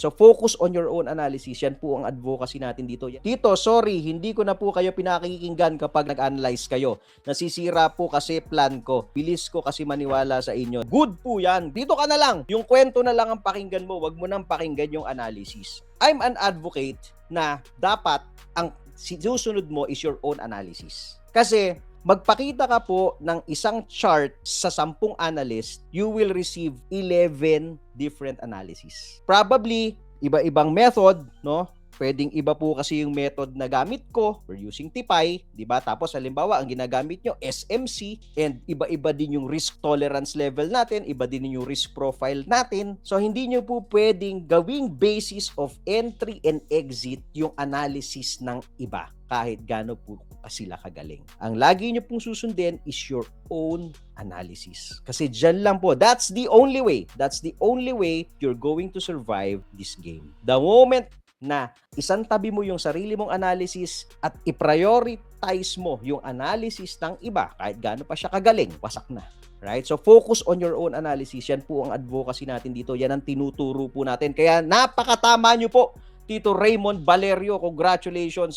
So focus on your own analysis. Yan po ang advocacy natin dito. Tito, sorry, hindi ko na po kayo pinakikinggan kapag nag-analyze kayo. Nasisira po kasi plan ko. Bilis ko kasi maniwala sa inyo. Good po yan. Dito ka na lang. Yung kwento na lang ang pakinggan mo. Wag mo nang pakinggan yung analysis. I'm an advocate na dapat ang susunod mo is your own analysis. Kasi magpakita ka po ng isang chart sa 10 analyst, you will receive 11 different analysis. Probably, iba-ibang method, no? Pwedeng iba po kasi yung method na gamit ko. We're using Tipay, di ba? Tapos halimbawa, ang ginagamit nyo, SMC, and iba-iba din yung risk tolerance level natin, iba din yung risk profile natin. So, hindi nyo po pwedeng gawing basis of entry and exit yung analysis ng iba, kahit gaano po sila kagaling. Ang lagi nyo pong susundin is your own analysis. Kasi dyan lang po, that's the only way. That's the only way you're going to survive this game. The moment na isang tabi mo yung sarili mong analysis at i-prioritize mo yung analysis ng iba, kahit gaano pa siya kagaling, wasak na. Right? So focus on your own analysis. Yan po ang advocacy natin dito. Yan ang tinuturo po natin. Kaya napakatama nyo po, Tito Raymond Valerio. Congratulations.